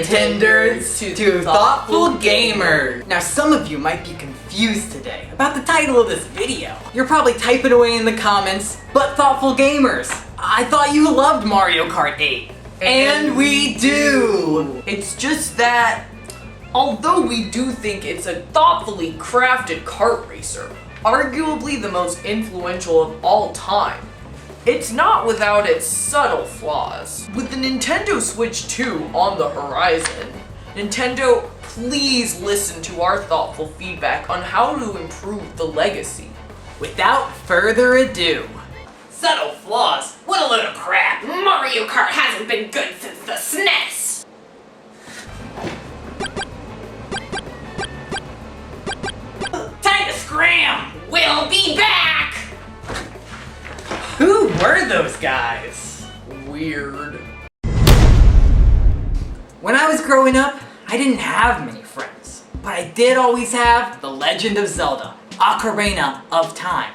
pretenders to thoughtful gamers. Now some of you might be confused today about the title of this video. You're probably typing away in the comments, but thoughtful gamers, I thought you loved Mario Kart 8. And we do! It's just that, although we do think it's a thoughtfully crafted kart racer, arguably the most influential of all time, it's not without its subtle flaws. With the Nintendo Switch 2 on the horizon, Nintendo, please listen to our thoughtful feedback on how to improve the legacy. Without further ado, subtle flaws? What a load of crap! Mario Kart hasn't been good since the SNES! Time to scram! We'll be back! who were those guys? Weird. When I was growing up, I didn't have many friends, but I did always have The Legend of Zelda: Ocarina of Time.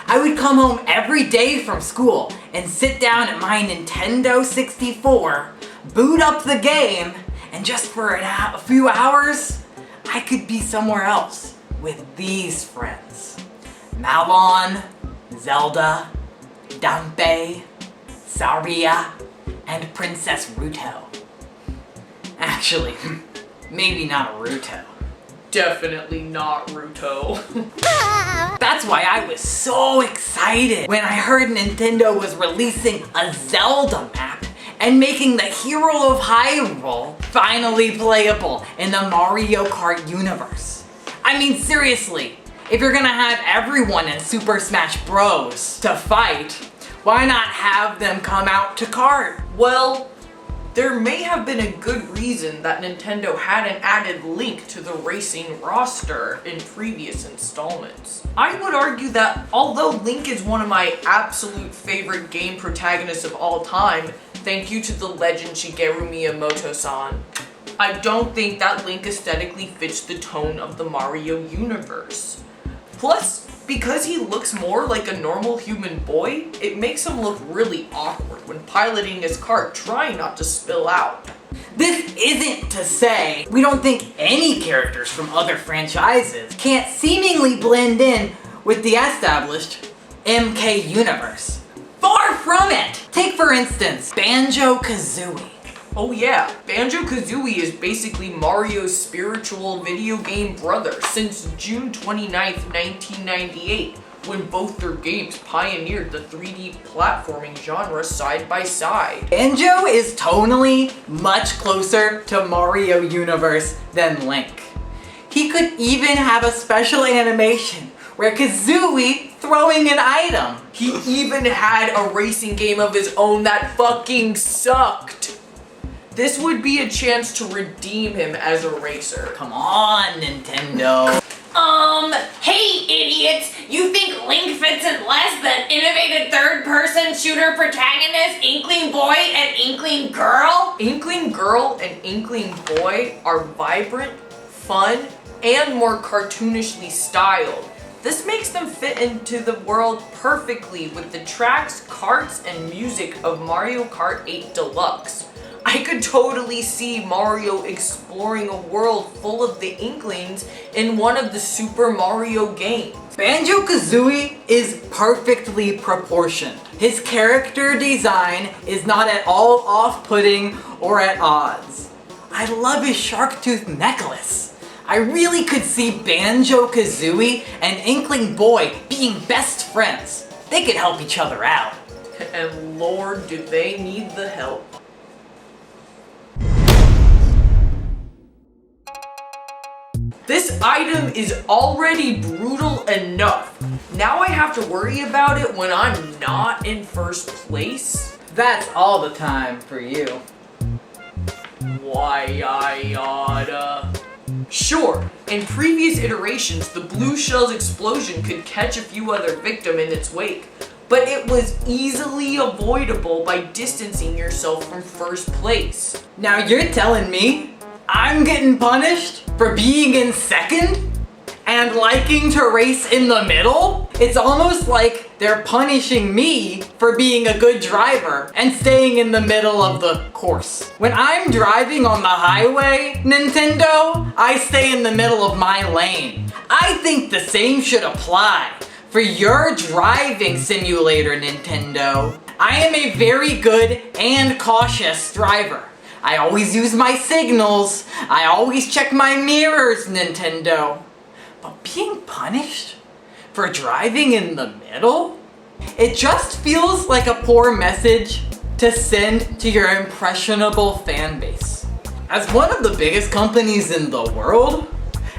I would come home every day from school and sit down at my Nintendo 64, boot up the game, and just for a few hours, I could be somewhere else with these friends. Malon, Zelda, Dampé, Saria, and Princess Ruto. Actually, maybe not Ruto. Definitely not Ruto. That's why I was so excited when I heard Nintendo was releasing a Zelda map and making the hero of Hyrule finally playable in the Mario Kart universe. I mean, seriously, if you're gonna have everyone in Super Smash Bros. To fight, why not have them come out to Kart? Well, there may have been a good reason that Nintendo hadn't added Link to the racing roster in previous installments. I would argue that although Link is one of my absolute favorite game protagonists of all time, thank you to the legend Shigeru Miyamoto-san, I don't think that Link aesthetically fits the tone of the Mario universe. Plus, because he looks more like a normal human boy, it makes him look really awkward when piloting his kart, trying not to spill out. This isn't to say we don't think any characters from other franchises can't seemingly blend in with the established MK universe. Far from it! Take for instance, Banjo-Kazooie. Oh yeah, Banjo-Kazooie is basically Mario's spiritual video game brother since June 29th, 1998, when both their games pioneered the 3D platforming genre side by side. Banjo is tonally much closer to Mario universe than Link. He could even have a special animation where Kazooie throwing an item. He even had a racing game of his own that fucking sucked. This would be a chance to redeem him as a racer. Come on, Nintendo. Hey idiots! You think Link fits in less than innovative third-person shooter protagonist Inkling Boy and Inkling Girl? Inkling Girl and Inkling Boy are vibrant, fun, and more cartoonishly styled. This makes them fit into the world perfectly with the tracks, karts, and music of Mario Kart 8 Deluxe. I could totally see Mario exploring a world full of the Inklings in one of the Super Mario games. Banjo-Kazooie is perfectly proportioned. His character design is not at all off-putting or at odds. I love his shark tooth necklace. I really could see Banjo-Kazooie and Inkling Boy being best friends. They could help each other out. And Lord, do they need the help. This item is already brutal enough. Now I have to worry about it when I'm not in first place? That's all the time for you. Why I oughta. Sure, in previous iterations, the blue shell's explosion could catch a few other victims in its wake, but it was easily avoidable by distancing yourself from first place. Now you're telling me I'm getting punished for being in second? and liking to race in the middle? It's almost like they're punishing me for being a good driver and staying in the middle of the course. When I'm driving on the highway, Nintendo, I stay in the middle of my lane. I think the same should apply for your driving simulator, Nintendo. I am a very good and cautious driver. I always use my signals. I always check my mirrors, Nintendo. But being punished for driving in the middle? It just feels like a poor message to send to your impressionable fan base. As one of the biggest companies in the world,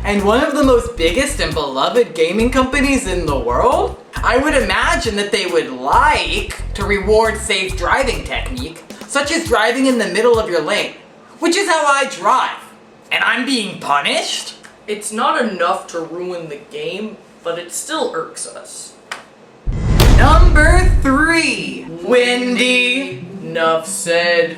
and one of the most biggest and beloved gaming companies in the world, I would imagine that they would like to reward safe driving technique, such as driving in the middle of your lane, which is how I drive. And I'm being punished? It's not enough to ruin the game, but it still irks us. Number 3, Wendy. Enough said.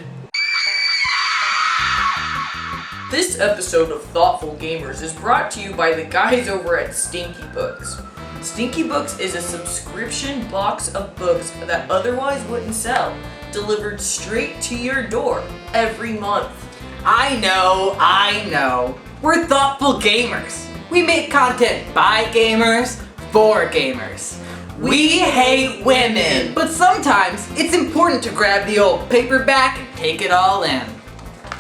This episode of Thoughtful Gamers is brought to you by the guys over at Stinky Books. Stinky Books is a subscription box of books that otherwise wouldn't sell, delivered straight to your door every month. I know. We're thoughtful gamers. We make content by gamers, for gamers. We hate women. But sometimes it's important to grab the old paperback and take it all in.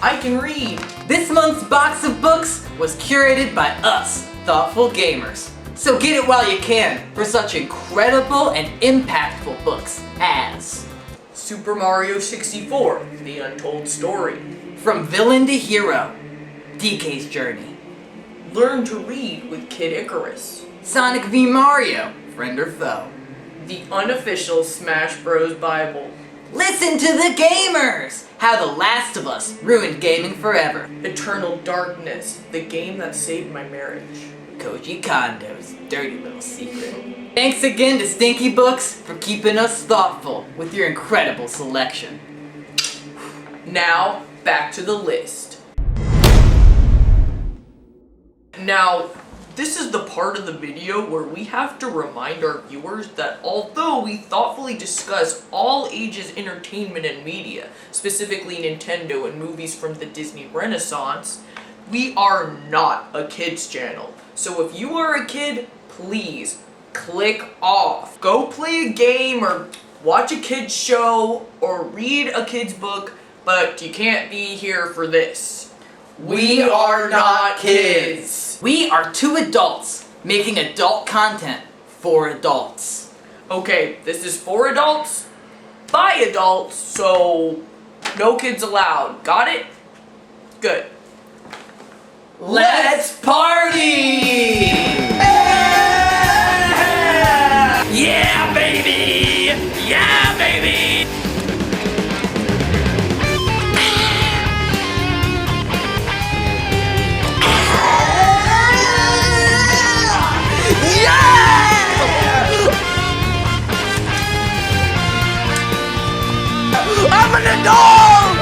I can read. This month's box of books was curated by us, thoughtful gamers. So get it while you can for such incredible and impactful books as Super Mario 64, The Untold Story. From Villain to Hero, DK's Journey. Learn to Read with Kid Icarus. Sonic v Mario, Friend or Foe. The Unofficial Smash Bros. Bible. Listen to the gamers! How The Last of Us ruined gaming forever. Eternal Darkness, the game that saved my marriage. Koji Kondo's dirty little secret. Thanks again to Stinky Books for keeping us thoughtful with your incredible selection. Now, back to the list. Now, this is the part of the video where we have to remind our viewers that although we thoughtfully discuss all ages entertainment and media, specifically Nintendo and movies from the Disney Renaissance, we are not a kids channel. So if you are a kid, please click off. Go play a game or watch a kid's show or read a kid's book, but you can't be here for this. We are not kids. We are 2 adults making adult content for adults. Okay, this is for adults, by adults, so no kids allowed. Got it? Good. Let's party! Yeah, baby! Yeah, baby! I'm an adult!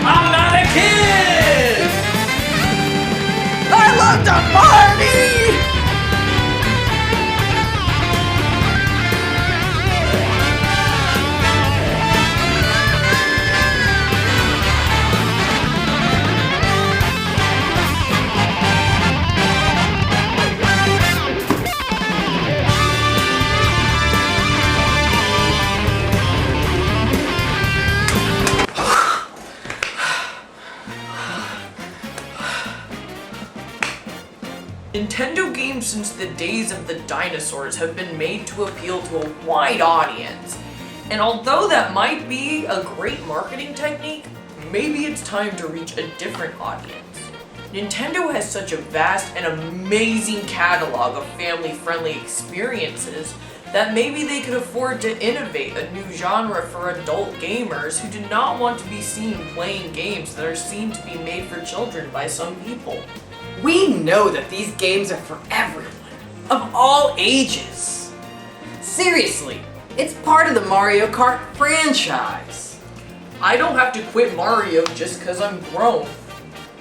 I'm not a kid! I love to party! Nintendo games since the days of the dinosaurs have been made to appeal to a wide audience. And although that might be a great marketing technique, maybe it's time to reach a different audience. Nintendo has such a vast and amazing catalog of family-friendly experiences that maybe they could afford to innovate a new genre for adult gamers who do not want to be seen playing games that are seen to be made for children by some people. We know that these games are for everyone, of all ages. Seriously, it's part of the Mario Kart franchise. I don't have to quit Mario just because I'm grown.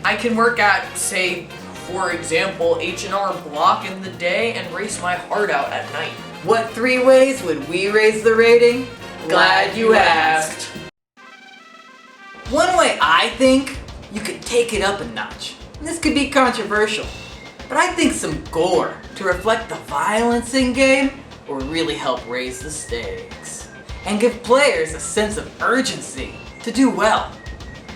I can work at, say, for example, H&R Block in the day and race my heart out at night. What 3 ways would we raise the rating? Glad you asked. One way I think you could take it up a notch, and this could be controversial, but I think some gore to reflect the violence in game will really help raise the stakes and give players a sense of urgency to do well.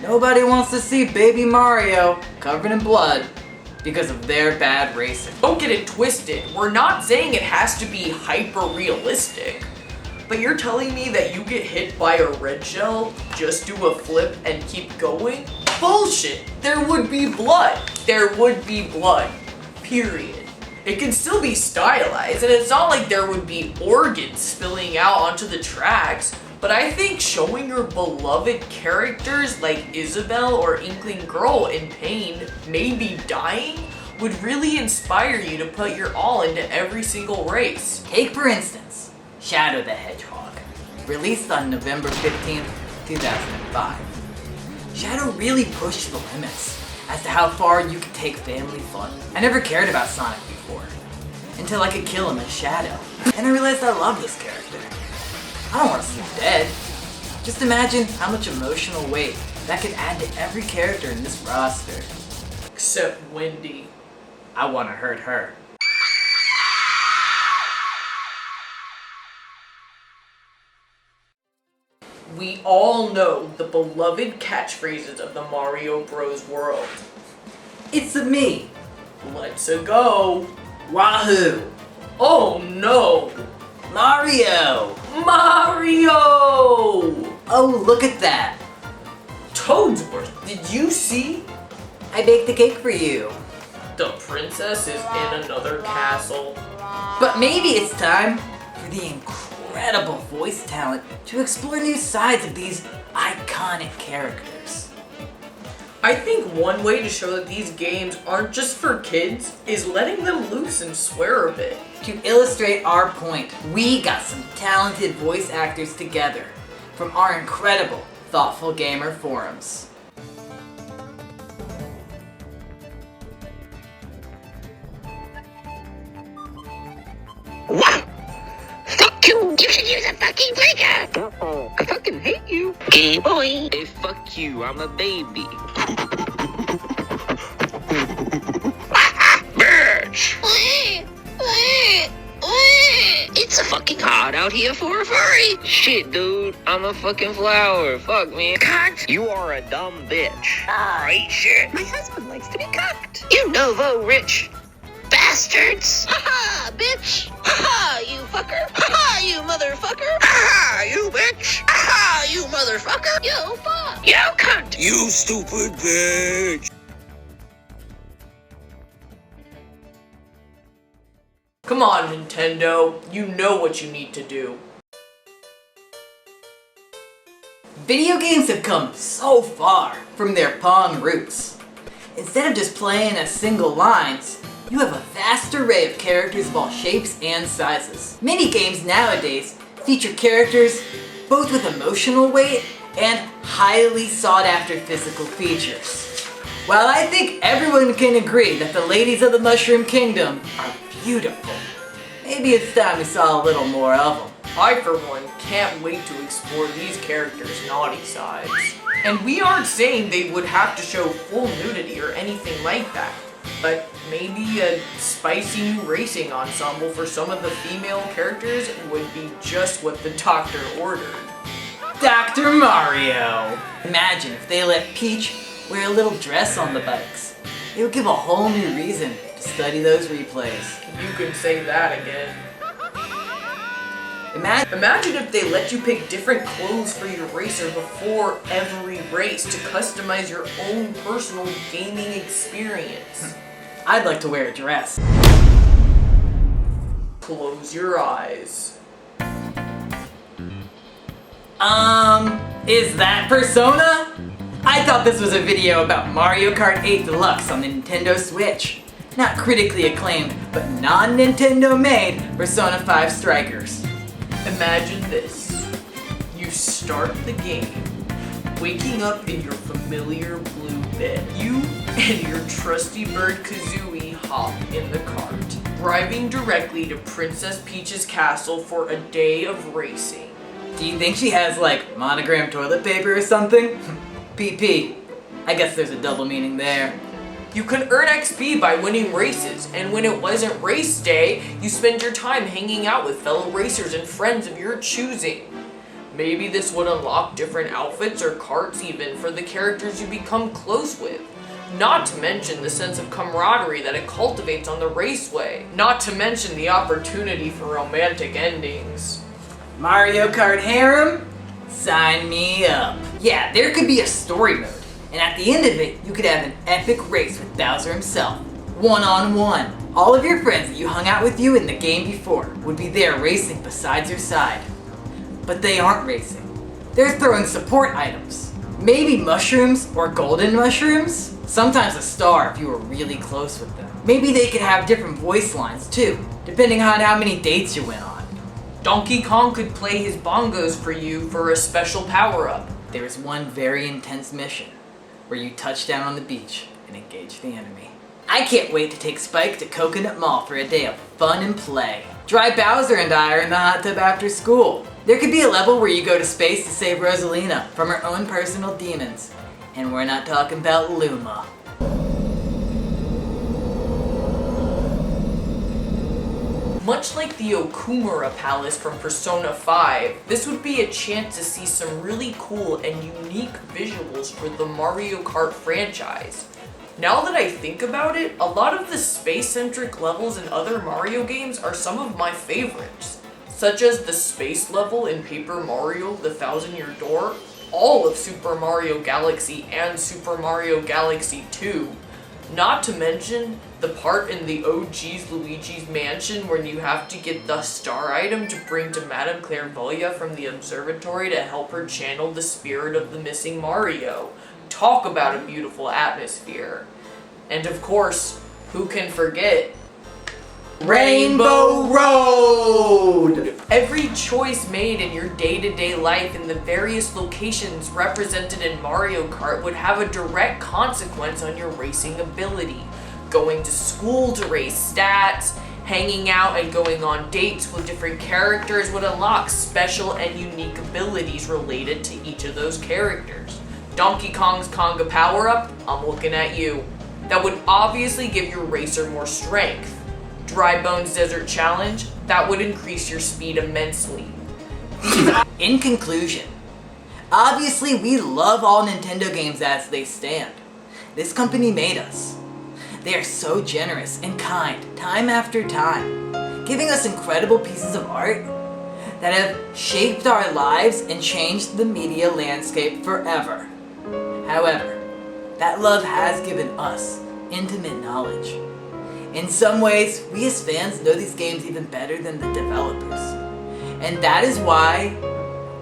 Nobody wants to see baby Mario covered in blood because of their bad racing. Don't get it twisted. We're not saying it has to be hyper-realistic. But you're telling me that you get hit by a red shell, just do a flip and keep going? Bullshit! There would be blood. There would be blood. Period. It can still be stylized, and it's not like there would be organs spilling out onto the tracks, but I think showing your beloved characters like Isabelle or Inkling Girl in pain, maybe dying, would really inspire you to put your all into every single race. Take for instance, Shadow the Hedgehog, released on November 15th, 2005. Shadow really pushed the limits as to how far you could take family fun. I never cared about Sonic before, until I could kill him as Shadow. And I realized I love this character. I don't want to see him dead. Just imagine how much emotional weight that could add to every character in this roster. Except Wendy. I want to hurt her. We all know the beloved catchphrases of the Mario Bros. World. It's a me. Let's go. Wahoo. Oh no. Mario. Mario! Oh, look at that. Toadsworth, did you see? I baked the cake for you. The princess is in another castle. But maybe it's time for the incredible voice talent to explore new sides of these iconic characters. I think one way to show that these games aren't just for kids is letting them loose and swear a bit. To illustrate our point, we got some talented voice actors together from our incredible Thoughtful Gamer forums. Wow! Fuck you! You should use a fucking breaker! I fucking hate you! Gay boy! Hey, fuck you, I'm a baby. Bitch! It's a fucking hot out here for a furry! Shit, dude, I'm a fucking flower. Fuck, man. Cunt! You are a dumb bitch. Oh, eat shit! My husband likes to be cucked! You novo rich bastards! Ha-ha, bitch! Ha-ha, you fucker! Ha-ha, you motherfucker! Ha-ha, you bitch! Ha-ha, you motherfucker! You fuck! You cunt! You stupid bitch. Come on, Nintendo. You know what you need to do. Video games have come so far from their Pong roots. Instead of just playing as single lines, you have a vast array of characters of all shapes and sizes. Many games nowadays feature characters both with emotional weight and highly sought after physical features. While I think everyone can agree that the ladies of the Mushroom Kingdom are beautiful, maybe it's time we saw a little more of them. I, for one, can't wait to explore these characters' naughty sides. And we aren't saying they would have to show full nudity or anything like that, but maybe a spicy new racing ensemble for some of the female characters would be just what the doctor ordered. Dr. Mario! Imagine if they let Peach wear a little dress on the bikes. It would give a whole new reason to study those replays. You can say that again. Imagine Imagine if they let you pick different clothes for your racer before every race to customize your own personal gaming experience. I'd like to wear a dress. Close your eyes. Is that Persona? I thought this was a video about Mario Kart 8 Deluxe on the Nintendo Switch. Not critically acclaimed, but non-Nintendo made Persona 5 Strikers. Imagine this. You start the game, waking up in your familiar blue bed. You and your trusty bird Kazooie hop in the cart, driving directly to Princess Peach's castle for a day of racing. Do you think she has like monogram toilet paper or something? PP. I guess there's a double meaning there. You can earn XP by winning races, and when it wasn't race day, you spend your time hanging out with fellow racers and friends of your choosing. Maybe this would unlock different outfits or carts even for the characters you become close with. Not to mention the sense of camaraderie that it cultivates on the raceway. Not to mention the opportunity for romantic endings. Mario Kart harem? Sign me up. Yeah, there could be a story mode, and at the end of it, you could have an epic race with Bowser himself. One-on-one. All of your friends that you hung out with you in the game before would be there racing beside your side. But they aren't racing. They're throwing support items. Maybe mushrooms or golden mushrooms? Sometimes a star if you were really close with them. Maybe they could have different voice lines too, depending on how many dates you went on. Donkey Kong could play his bongos for you for a special power-up. There's one very intense mission where you touch down on the beach and engage the enemy. I can't wait to take Spike to Coconut Mall for a day of fun and play. Dry Bowser and I are in the hot tub after school. There could be a level where you go to space to save Rosalina from her own personal demons. And we're not talking about Luma. Much like the Okumura Palace from Persona 5, this would be a chance to see some really cool and unique visuals for the Mario Kart franchise. Now that I think about it, a lot of the space-centric levels in other Mario games are some of my favorites, such as the space level in Paper Mario: The Thousand-Year Door, all of Super Mario Galaxy and Super Mario Galaxy 2, not to mention the part in the OG's Luigi's Mansion where you have to get the star item to bring to Madame Clairvoya from the observatory to help her channel the spirit of the missing Mario. Talk about a beautiful atmosphere. And of course, who can forget Rainbow Road! Every choice made in your day-to-day life in the various locations represented in Mario Kart would have a direct consequence on your racing ability. Going to school to race stats, hanging out and going on dates with different characters would unlock special and unique abilities related to each of those characters. Donkey Kong's Conga power-up, I'm looking at you. That would obviously give your racer more strength. Dry Bones Desert Challenge, that would increase your speed immensely. In conclusion, obviously we love all Nintendo games as they stand. This company made us. They are so generous and kind time after time, giving us incredible pieces of art that have shaped our lives and changed the media landscape forever. However, that love has given us intimate knowledge. In some ways, we as fans know these games even better than the developers. And that is why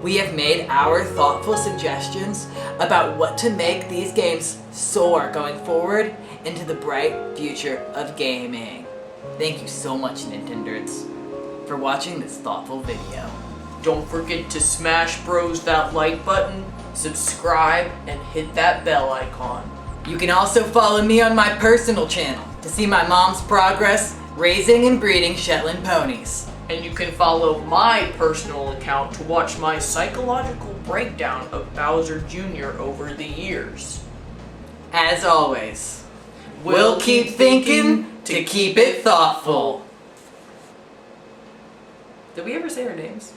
we have made our thoughtful suggestions about what to make these games soar going forward into the bright future of gaming. Thank you so much, Nintenderds, for watching this thoughtful video. Don't forget to smash bros that like button, subscribe, and hit that bell icon. You can also follow me on my personal channel to see my mom's progress raising and breeding Shetland ponies. And you can follow my personal account to watch my psychological breakdown of Bowser Jr. over the years. As always, we'll keep thinking to keep it thoughtful. Did we ever say our names?